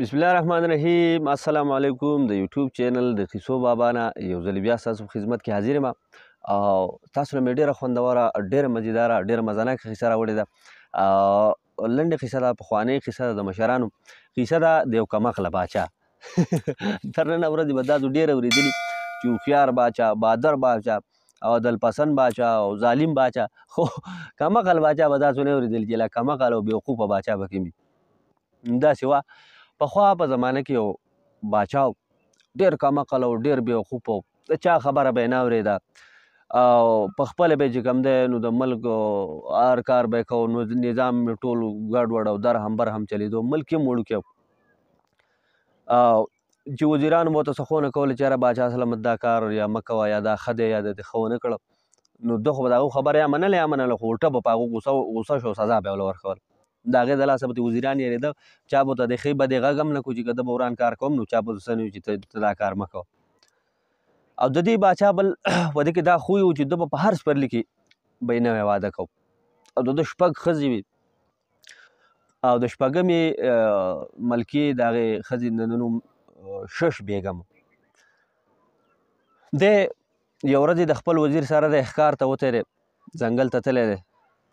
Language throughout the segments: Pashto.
بسم الله الرحمن الرحیم. السلام علیکم. د یوټیوب چینل د قیصو بابا نه یو ځل بیا ستاسو په خدمت کې حاضر یم او تاسو نه مې ډېره خوندوره ډېره مزیداره ډېره مزناکه قصه راوړې ده. لنډه قصه ده، پخوانۍ قصه ده، د مشرانو قصه ده د یو کمقله باچا. تر ننه ورځې به دا ډېره اورېدلي چې هوښیار باچا، بادر باچا او دلپسند باچا او ظالم باچا، خو کمقل باچا به تاسو نه اورېدلي چې لا کمقل او بېوقوفه باچا به کوم وي. همداسې وه. پخوا په زمانه کې یو باچا و، ډېر کمقل او ډېر بېوقوف و، د چا خبره به یې نه اورېده او په خپله به یې چې کوم دی نو د ملک هر کار به یې کوو، نو نظام یې ټول ګډوډ او در هم بر هم چلېدو، ملک یې هم وړوکی و. او چې وزیرانو به ورته څه ښونه کوله چې یاره باچا سلامت دا کار یا مه کوه یا دا ښه دی یا د دې ښه ونه کړه، نو ده خو به د هغو خبره یا منله یا منله، خو الټه به په هغو غوسه شو، سزا به یې وله ورکوله. د هغې د لاسه به ترې وزیران یېرېده، چا به ورته د ښې بدې غږ هم نه کړو چې که ده به وران کار کوم نو چا به ورته څه نه وي چې ته دا کار مه کوه. او د دې باچا بل په دې کې دا خوی و چې ده به په هر سپرلي کې به یې نوی واده کو او د ده 6 ښځې وي او د 6مې ملکې د هغې ښځې د نوم شش بیګم. دی یو ورځ د خپل وزیر سره د ښکار ته وتی دی، ځنګل ته تللی دی.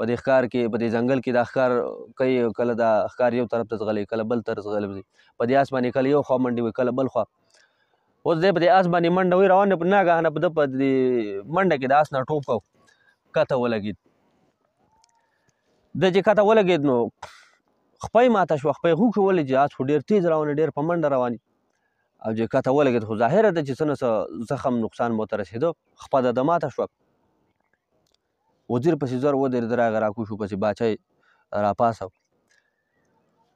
په دې ښکار کې په دې ځنګل کې دا ښکار کوي، کله دا ښکار یو طرف ته ځغلی، کله بل طرف ځغلی وي، په دې آس باندې کله یو خوا منډې وي کله بل خوا. اوس دی په دې آس باندې منډه وي روان دی، په ناګهانه په ده په دې منډه کې د آس نه ټوپ کو، کته ولګېد. ده چې کته ولګېد نو خپۍ ماته شوه، خپۍ غوښې ولې چې آس خو ډېر تېز روان ډېر په منډه روان او چې کته ولګېد خو ظاهره ده چې څه نه څه زخم نقصان به ورته رسېده، خپه د ده ماته شوه. وزیر پسې زر ودرېده، راغی راکوز شو، پسې باچا یې راپاڅو.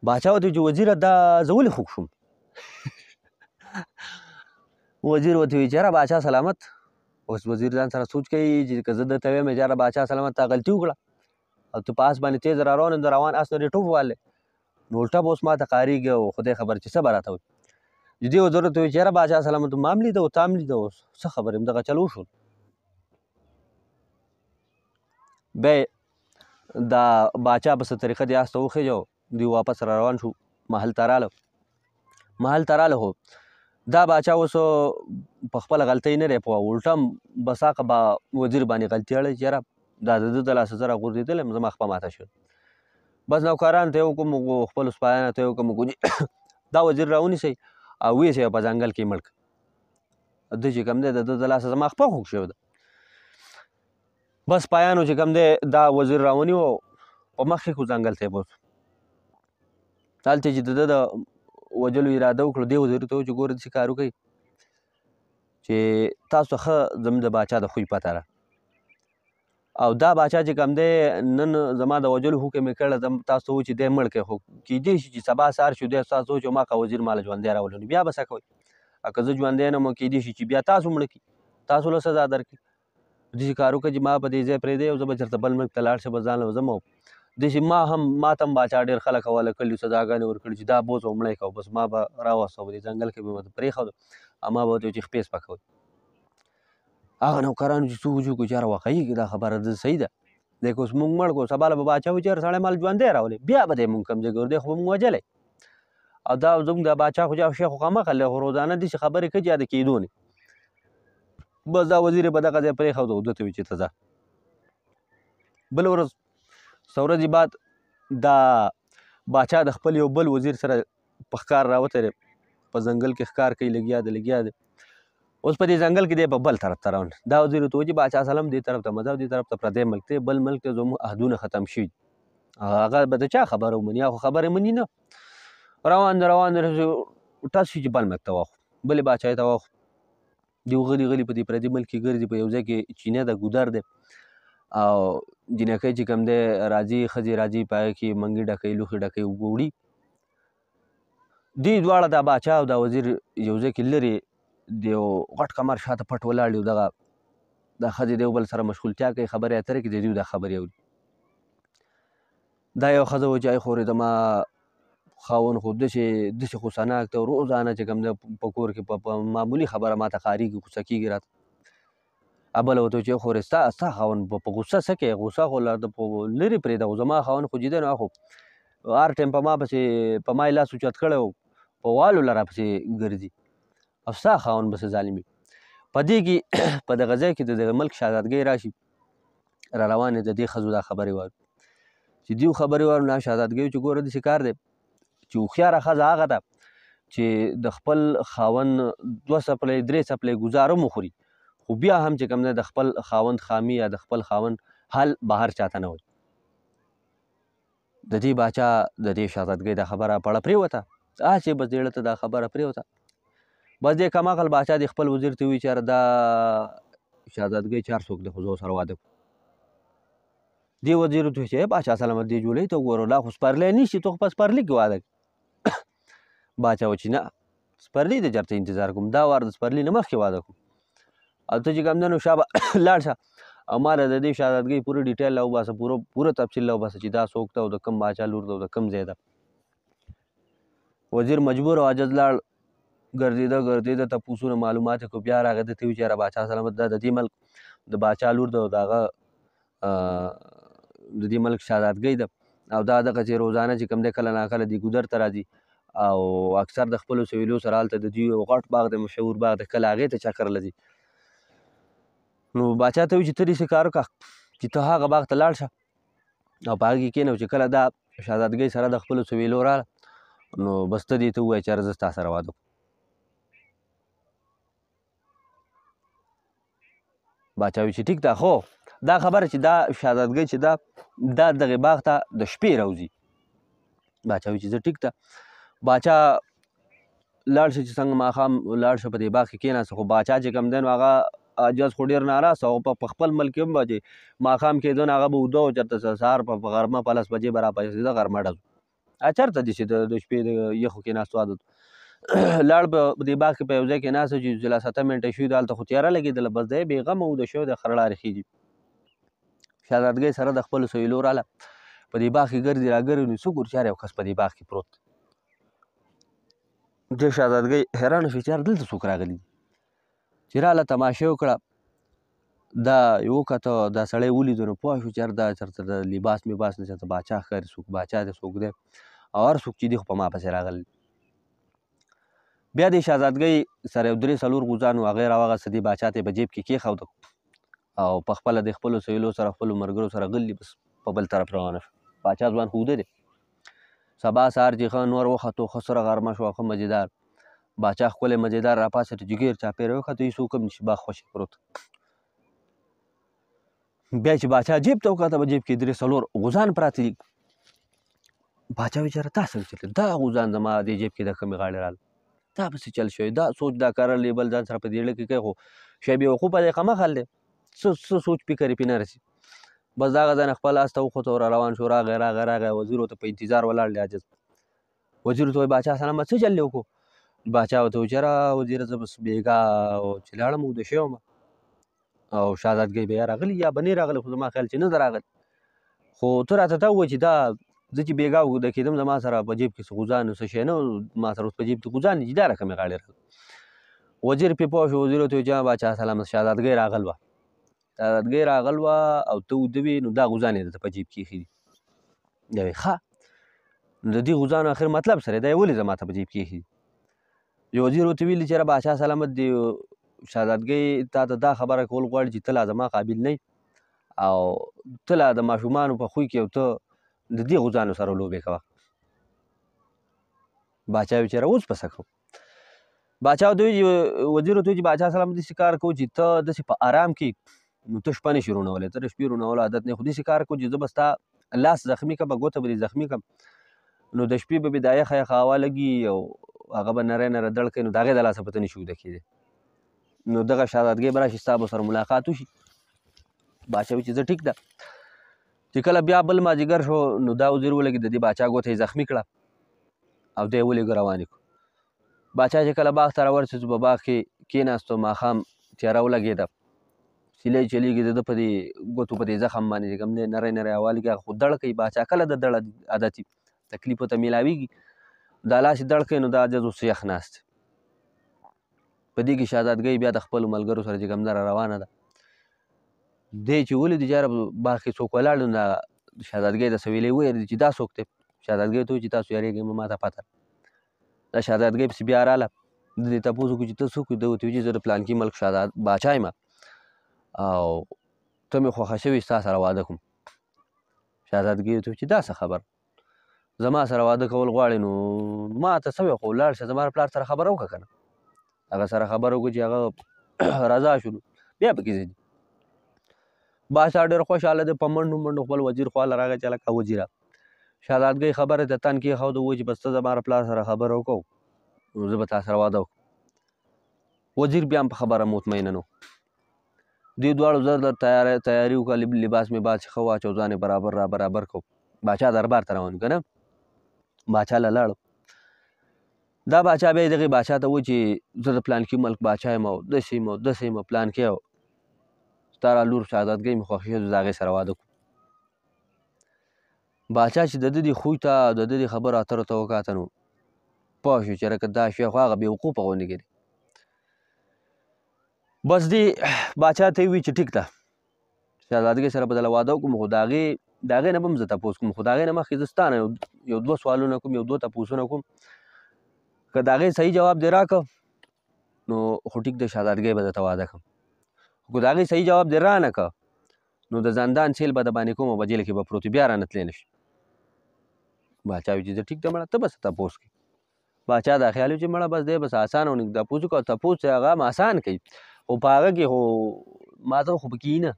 باچا ورته وایي چې وزیره دا زه ولې خوږ شوم؟ وزیر ورته وایي چې یاره باچا سلامت. اوس وزیر ځان سره سوچ کوي چې که زه درته ویم چې یاره باچا سلامت تا غلطي وکړه او ته په آس باندې تیز را روان یې، د روان آس نه دې ټوپ ووهلی نو الټه به اوس ما ته قارېږي او خدای خبر چې څه به راته وایي. دې وزیر ورته وایي چې یاره باچا سلامت ما هم لیده او تا هم لیده، اوس څه خبرې همدغه چل وشو. بیا دا باچا په څه طریقه دې آس ته وخېژو، دوی واپس را روان شو، محل ته راله. محل ته راله خو دا باچا اوس په خپله غلطۍ نه دی پوه، الټه بساقه به وزیر باندې غلطي اړوي چې یاره دا د ده د لاسه زه راغورځېدلی یم، زما خپه ماته شوې. بس نوکرانو ته یې وکړم، خپلو سپایانو ته یې وکړم دا وزیر راونیسئ او ویې په ځنګل کې مړ کړه. ده چې کوم دی د ده د لاسه زما خپه خوږ شوې ده. بس سپایانو چې کوم دی دا وزیر راونیو په مخ کې کړو، ځنګل ته یې بوتلو. هلته چې د ده د وجلو اراده وکړو، دې وزیر ته وویل چې ګوره داسې کار وکړئ چې تاسو ته ښه زموږ د باچا د خوی پته ده او دا باچا چې کوم دی نن زما د وجلو حکم یې کړی، تاسو ته ووایي چې دی مړ کړئ، خو کیدای شي چې سبا سهار شي دی تاسو ووایي چې ما که وزیر ماله ژوندی راولي، نو بیا به څه کوئ؟ که زه ژوندی نه یم کیدای شي چې بیا تاسو مړه کړي، تاسو له سزا درکړي. داسې کار وکړه چې ما په دې ځای پرېږدی او زه به چېرته بل ملک ته لاړ شم، ځان له ځم او داسې ما ته هم باچا ډېر خلک حواله کړي، سزاګانې ورکړي چې دا بوځ او مړی کوه. بس ما به راوستو په دې ځنګل کې به مې پرېښودو او ما به ورته ویل چې خپې سپکوئ. هغه نوکرانو چې سوچ وکړو چې یاره واقعي دا خبره د صحیح ده، دی که اوس مونږ مړ کړو سبا له به باچا وایي چې یاره سړی مال ژوندی راولي، بیا به دی مونږ کوم ځای ګورو، دی خو به مونږ وژلی او دا زموږ د باچا خو شیخ خو کمقل دی، خو روزانه داسې خبرې کوي چې یا د کېدو نه. بس دا وزیر یې په دغه ځای پرېښود او ده ته وایي چې ته ځه. بله ورځ څه ورځې بعد دا باچا د خپل یو بل وزیر سره په ښکار راوتی دی، په ځنګل کې ښکار کوي، لګیا دی. اوس په دې ځنګل کې دی په بل طرف ته روان. دا وزیر ورته وایي چې باچا سلام دې طرف ته مه ځه، دې طرف ته پردی ملک دی، بل ملک ته زموږ عهدونه ختم شوي دي. هغه به د چا خبره ومني؟ هغه خو خبرې مني نه. روان دی ټس شي چې بل ملک ته واخلو، بلې باچایۍ ته واخلو. دوی غلي په دې پردي ملک کې ګرځي، په یو ځای کې چینه ده، ګودر دی او جنکۍ چې کوم دی راځي، ښځې راځي، په هغې کې منګي ډکوي، لوښي ډکوي، اوبه وړي. دوی دواړه دا باچا او دا وزیر یو ځای کې لرې د یو غټ کمر شاته پټ ولاړ دي، دغه دا ښځې د یو بل سره مشغولتیا کوي، خبرې اترې کوي، د دوی دا خبرې اوري. دا یو ښځه وایي چې ای خورې زما خاوند خو داسې غوسه ناک دی، روزانه چې کوم دی په کور کې په معمولي خبره ما ته قهرېږي، غوسه کېږي راته. بله ورته وایي چې ای خورې ستا خاوند په غوسه څه کوي؟ غوسه خو لرې پرېږده، خو زما خاوند خو جدي نه، خو هر ټایم په ما پسې په ما یې لاس اوچت کړی و په والو له راپسې ګرځي او ستا خاوند به څه ظالم وي. په دې کې په دغه ځای کې د دغه ملک شهزادګۍ راشي را روانې د دې ښځو دا خبرې وارو چې دیو خبرې وارو نه شهزادګۍ چې ګوره داسې کار دی چې هوښیاره ښځه هغه ده چې د خپل خاوند 2 څپلۍ 3 څپلۍ ګزاره هم وخوري خو بیا هم چې کوم دی د خپل خاوند خامي یا د خپل خاوند حال بهر چاته نه وایي. د دې باچا د دې شهزادګۍ دا خبره پړه پرېوته هسې بس زړه ته دا خبره پرېوته. بس دې کمعقل باچا د خپل وزیر ته وایي چې یاره دا شهزادګۍ چې هر څوک دی خو زه ورسره واده کړو. دې وزیر ورته وایي چې باچا سلامت دې جولۍ ته وګوره لا خو سپرلی نه شي تو خو په سپرلي کې واده کړې. باچا وایي چې نه سپرلي د چېرته انتظار کوم دا وار د سپرلي نه مخکې واده کوم او ته چې کوم دی نو شابه لاړ شه او ما له د دې شهزادګۍ پوره ډیټیل راوباسه پوره تفصیل راوباسه چې دا څوک ده او د کوم باچا لور ده او د کوم ځای ده. وزیر مجبور او عاجز لاړ ګرځېده تپوسونه معلومات یې کړو بیا راغی ده ته وایي چې یاره باچا سلامت دا د دې ملک د باچا لور ده او د هغه د دې ملک شهزادګۍ ده او دا دغه چې روزانه چې کوم دی کله ناکله دې ګودر ته راځي او اکثر د خپلو سویلو سره هلته د دوی یو غټ باغ دی مشهور باغ دی کله هغې ته چکر له ځي. نو باچا ته وایي چې ته داسې کار وکړه چې ته هغه باغ ته لاړ شه او په هغه کې کښېنه چې کله دا شهزادګۍ سره د خپلو سویلو راغله نو بس ته دې ته ووایه چې یاره زه ستا سره واده کوم. باچا وایي چې ټیک ده خو دا خبره چې دا شهزادګۍ چې دا دغې باغ ته د شپې راوځي. باچا وایي چې زه ټیک ده. باچا لاړ شه چې څنګه ماښام لاړ شه په دې باغ کې کېناسته خو باچا چې کوم دی نو هغه عاجز خو ډېر ناراض او په خپل ملک کې هم به چې ماښام کېده نو هغه به اوده و چېرته سهار په غرمه په 10 بجې به راپاڅېده غرمه ډز چېرته داسې د شپې د یخو کېناستو عادت لاړ په دې باغ کې په یو ځای کې ناست چې 7 منټه شوي ده هلته خو تیاره لګېدله بس دی بېغمه اوده شوی دی خرړارې خېږي. شهزادګۍ سره د خپلو سویلو راله په دې باغ کې ګرځي راګرځي نو څه ګوري چې هر یو کس په دې باغ کې پروت دی. دې شهزادګۍ حیرانه شوې چې یار دلته څوک راغلي دي چې راله تماشه یې وکړه دا یې وکته دا سړی ولیدو نو پوه شو چې یار دا چېرته د لباس مباس نه چېرته باچا ښکاري څوک باچا دی څوک دی او هر څوک چې دي خو په ما پسې راغلی. بیا دې شهزادګۍ سره یو 3-4 غوزان و هغې راوغسته دې باچا ته یې په جیب کې کېښوده او په خپله د خپلو سویلو سره خپلو ملګرو سره غلي بس په بل طرف روانه شو. باچا ځوان خو اوده دی. سبا سهار چې ښه نور وختو ښه سره غرمه شوه ښه مزېدار باچا ښکلی مزېدار راپاڅېد چې ګیر چاپېره وکتو هېڅ څوک هم نشي باغ خوشې پروت. بیا چې باچا جیب ته وکته په جیب کې 3-4 غوزان پراته دي. باچا وایي چې یاره دا څنګه چل دا غوزان زما دې جیب کې د کومې غاړې راغله دا پسې چل شوی دا سوچ دا کار لیبل ځان سره په دېړه کې کوي خو شی بېوقوفه دی قمقل دی څه سوچ فکر یې پې نه رسي. بس د هغه ځای نه خپل آس ته وخوته را روان شو راغی وزیر ورته په انتظار ولاړ دی عاجز. وزیر ورته وایي باچا سلامت څه چل دې وکړو. باچا ورته وایي چې یاره وزیره زه بس بېګا چې لاړم اوده شوی وم او شهزادګۍ به یا راغلي یا به نه راغلی خو زما خیال چې نه ده راغلی خو ته راته ته ووایه چې دا زه چې بېګا اوده کېدم زما سره په جیب کې څه غوزان څه شی نه ما سره اوس په جیب کې غوزان دي چې دا رقمې غاړې راغله. وزیر پرې پوه شو وزیر ورته وایي چې باچا سلامت شهزادګۍ راغل وه شهزادګۍ راغل وه او ته اوده وې نو دا غوزان یې درته په جیب کې ایښي دي. دی وایي ښه نو د دې غوزانو آخر مطلب سره دی ولې زما ته په جیب کې ایښي دي. وزیر ورته ویلي چې یاره باچا سلامت دی شهزادګۍ تا ته دا خبره کول غواړي چې ته لا زما قابل نه او ته لا د ماشومانو په خوی کې او ته د دې غوزانو سره لوبې کوه. باچا وایي چې یاره اوس به څه کوو. باچا ورته وایي وزیر ورته وایي چې باچا سلامت داسې کار کوو چې ته داسې په آرام کې نو ته شپه نشي رونولی ته د شپې رونولو عادت نه خو داسې کار کوو چې زه به ستا لاس زخمي کړم ګوته به دې زخمي کړم نو د شپې به مې دا یخه یخه هوا لګي او هغه به نری نری دړ کوي نو د هغې د لاسه به ته نشي اوده کېدی نو دغه شهزادګۍ به راشي ستا به سره ملاقات وشي. باچا وایي چې زه ټیک ده. چې کله بیا بل مازدیګر شو نو دا وزیر ولګېد د دې باچا ګوته یې زخمي کړه او دی یې ولېږه روان یې کړو. باچا چې کله باغ ته راورسېدو په باغ کې کېناستو ماښام تیاره ولګېده سیلی چلیږي د ده په دې ګوتو په دې زخم باندې چې کوم دی نری نری هوا لګي هغه خو دړ کوي باچا کله د دړ عادتي تکلیف ورته میلاویږي دا لاس یې دړ کوي نو دا عاجز اوس یخ ناست په دې کې شهزادګۍ بیا د خپلو ملګرو سره چې کوم ده را روانه ده. دی چې ولیدي چې یاره باغ کې څوک ولاړ نو د شهزادګۍ د سویلې وویل چې دا څوک دی. شهزادګۍ ته وویل چې تاسو یارېږئ مه ما ته پته د شهزادګۍ پسې بیا راله د دې تپوس وکړو چې ته څوک یې؟ ده ورته ویل چې زه د پلانکي ملک باچا یم او ته مې خوښه شوې ستا سره واده کوم. شهزادګۍ ورته ویل چې دا څه خبر زما سره واده کول غواړې نو ما ته څه وی خو ولاړ شه زما پلار سره خبره وکړه که نه. هغه سره خبره وکړه چې هغه رضا شو بیا پکې ځي. بادشاه ډېر خوشحاله دی په منډو منډو خپل وزیر خواله راغی چې هلکه وزیره شهزادګۍ خبره ته تن کېښوده ووایي چې بس ته زما پلار سره خبره وکړو نو زه به تا سره واده وکړم. وزیر بیا هم په خبره مطمئنه نه و. دې دواړو زر تیاري وکړه لباس مې بعد ښه واچو ځان یې برابر کړو. باچا دربار ته روان که نه باچا له لاړو. دا باچا بیا دغې باچا ته وایي چې زه د پلانکي ملک باچا یم او داسې یم او داسې یم پلانکي او ستا را لور شهزادګۍ مې خوښه شوې زه د هغې سره واده کړو. باچا چې د ده دې خوی ته د ده دې خبرو اترو ته وکاته نو پوه شو چې رکه دا شی خو هغه بېوقوفه غوندې کې دی. بس دې باچا ته یې ووایي چې ټیک ده شهزادګۍ سره به دله واده وکړم خو د هغې نه به هم زه تپوس کوم خو د هغې نه مخکې زه ستا نه یو دوه سوالونه کوم یو دوه تپوسونه کوم که د هغې صحیح جواب دې راکړه نو خو ټیک د شهزادګۍ به درته واده کړم خو د هغې صحیح جواب دې رانه کړه نو د زندان سیل به د باندې کوم او په جیل کې به پروت بیا رانه تلی نه شي. باچا وایي چې زه ټیک ده مړه ته به څه تپوس کوي. باچا دا خیال و چې مړه بس دی بس اسانه ونه تپوس وکړه تپوس چې هغه هم اسان کوي خو په هغه کې خو ما ته خو پکې نه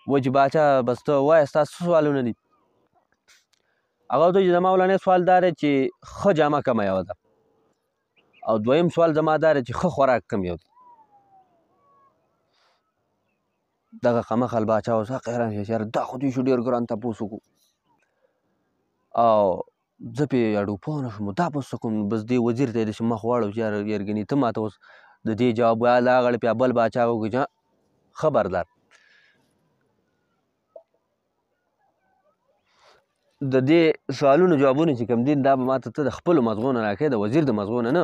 وایي چې باچا بس ته ووایه ستا څه سوالونه دي. هغه ورته وایي چې زما اولنی سوال دا دی چې ښه جامه کومه یوه ده او دویم سوال زما دا دی چې ښه خوراک کوم یو دی. دغه قمقل باچا اوس حق حیران شي چې یاره دا خو دوی شو ډېر ګران تپوس وکړو او زه پرې اډوپه نه شوم دا به څه کوم بس دې وزیر ته یې داسې مخ واړو چې یاره یرګنې ته ماته اوس د دې جواب ویل هغه بیا بل باچا وکړي چې خبردار د دې سوالونو جوابونه چې کوم دي دا به ماته ته د خپلو مغزو نه راکوې د وزیر د مغزو نه نه.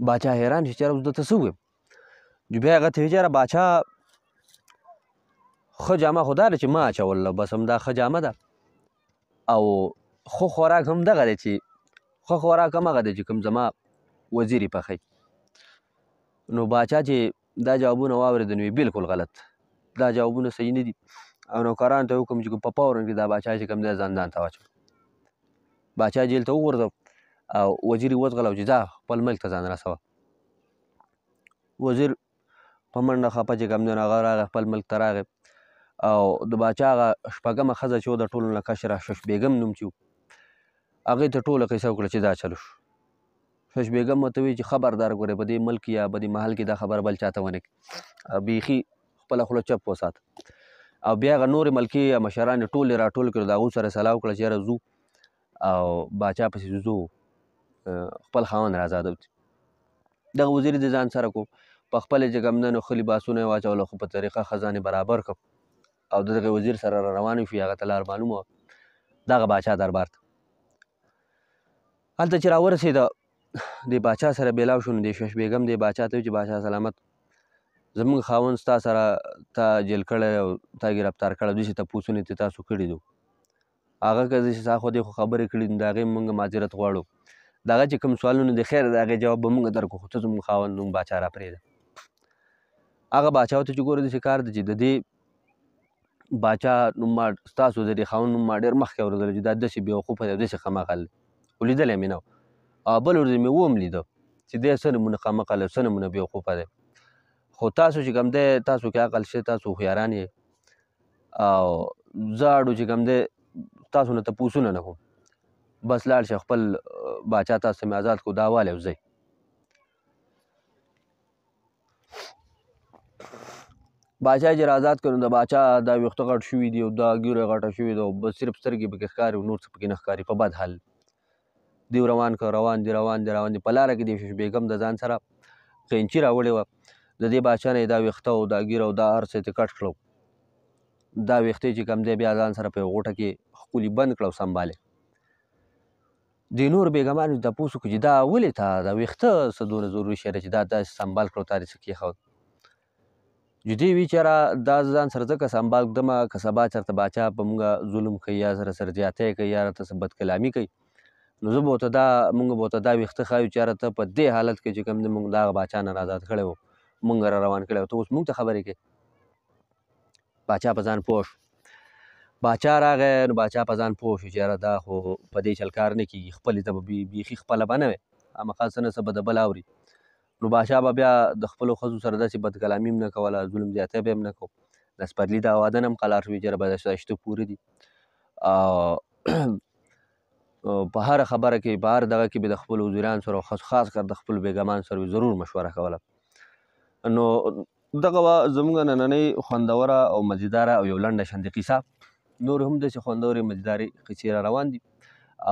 باچا حیران شي چې یاره اوس ده ته څه ووایم بیا هغه ته وایي چې یاره باچا ښه جامه خو دا ده چې ما اچوله بس همدا ښه جامه ده او ښه خوراک هم دغه دی چې ښه خوراک هم هغه دی چې کوم زما وزیر یې پخوي. نو باچا چې دا جوابونه واورېده نو بلکل غلط دا جوابونه صحیح نه دي او نوکرانو ته یې حکم چې په فورن کې دا باچا چې کوم دی زندان ته واچوي. باچا جیل ته وغورځو او وزیر یې وځغلو چې ځه خپل ملک ته ځان رسوه. وزیر په منډه خپه چې کوم دی نو هغه راغی خپل ملک ته راغی او د باچا هغه شپږمه ښځه چې وه د ټولو نه کشره شش بیګم نوم چې و هغې ته ټوله قصه وکړه چې دا چلو شو. شش بیګم ورته وایي چې خبردار ګورې په دې ملک یا په دې محل کې دا خبره بل چاته ونه کړي بیخي خپله خوله چپ وساته او بیا هغه نورې ملکې یا مشران یې ټولې راټول کړو د هغو سره سلا وکړه چې یاره ځو او باچا پسې ځو خپل خاوند راازاده وکړي. دغه وزیر د ځان سره کو په خپله چې کوم دی نو ښه لباسونه یې واچوله خو په طریقه ښه ځان یې برابر کړ او د دغه وزیر سره را روان شو هغه ته لار معلومه وه دغه باچا دربار ته. هلته چې راورسېده د باچا سره بیلاو شو نو د شش بیګم د باچا ته وایي چې باچا سلامت زموږ خاوند ستا سره تا جیل کړی او تا ګرفتار کړی داسې تپوسونه یې تاسو کړي دي هغه که داسې ستا خو دې خو خبرې کړي دي د هغې موږ معذرت غواړو دغه چې کوم سوالونه دي خیر د هغې جواب به موږ درکړو خو ته زموږ خاوند نوم باچا راپرېږده. هغه باچا ورته چې ګوره داسې کار دی چې د دې باچا نوم ما ستاسو د دې خاوند نوم ما ډېر مخکې اورېدلی چې دا داسې بېوقوفه دی او داسې قمقل دی خو لیدلی مې نه و او بل ورځ مې وم لیده چې دی څه نمونه قمقل او څه نمونه بېوقوفه دی خو تاسو چې کوم دی تاسو کې عقل شته تاسو هوښیاران یې او زه اړو چې کوم دی تاسو نه تپوسونه نه کوم بس لاړ شئ خپل باچا تاسو مې آزاد کړو دا والی او ځئ. باچا چې را آزاد کړو د باچا دا ویښته غټ شوي دي او دا ږیره غټه شوې ده او بس صرف سترګې پکې ښکاري او نور څه پکې نه ښکاري په بد حال دیو روان که روان دي په لاره کې د شش بیګم د ځان سره قینچي راوړې وه د دې باچا نه یې دا ویښته او دا ږیره او دا هر څه یې کټ کړو دا ویښته چې کوم دی بیا ځان سره په یو غوټه کې ښکلي بند کړه او سنبالې دې نور بیګمانو یې تپوس وکړو چې دا ولې تا دا ویښته څه دونه ضروري شی دی چې دا داسې سنبال کړو تا دې څه کېښود جدي وي چې یاره دا ځان سره ځکه سنبال ږدمه که سبا چېرته باچا په مونږه ظلم کوي یا سره زیاتی کوي یا راته څه بدکلامي کوي نو زه به ورته مونږ به ورته دا ویښته ښایو چې یاره ته په دې حالت کې چې کوم دی مونږ د هغه باچا نه آزاد کړی وو مونږ را روان کړی وو ته اوس مونږ ته خبرې کوې باچا په ځان پوه شو باچا راغی نو باچا په ځان پوه شو چې یاره دا خو په دې چل کار نه کېږي خپلې ته به بیخي خپله به نه وی خامخا څه نه څه به د بل اوري نو باچا به بیا د خپلو ښځو سره داسې بدکلامي هم نه کوله ظلم زیاتی به هم نه کو د سپرلي دا واده نه هم قلار شوي چې به دا شته پورې دي په هره خبره کې په هر دغه کې به د خپلو وزیرانو سره او خاص کر د خپلو بیګمانو سره به ضرور مشوره کوله نو دغه وه زموږ نننۍ خوندوره او مزیداره او یو لنډه شانتې قصه نور هم داسې خوندورې مزیدارې قصې را روان دي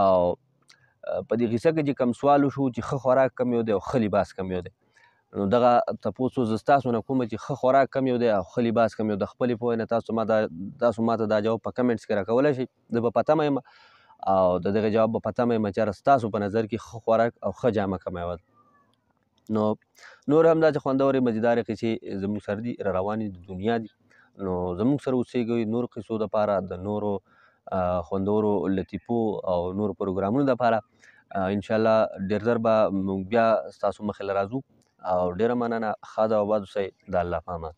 او په دې قصه کې چې کوم سوال وشو چې ښه خوراک کم یو دی او ښه لباس کم یو دی نو دغه تپوس زه ستاسو نه کوم چې ښه خوراک کم یو دی او ښه لباس کم یو د خپلې پوهې نه تاسو ماته دا جواب په کمنټس کې راکولی شئ زه به په تمه یم او د دغې جواب به په تمه یم چې ستاسو په نظر کې ښه خوراک او ښه جامه کومه یوه ده نو نور هم داسې خوندورې مزیدارې قصې زموږ سره دي را روانې د دنیا دي نو زموږ سره اوسېږئ نور قصو دپاره د نورو خوندورو لطیفو او نورو پروګرامونو دپاره انشاءالله ډېر ژر به موږ بیا ستاسو مخې له راځو او ډېره مننه ښه ده او آباد اوسئ د الله په امان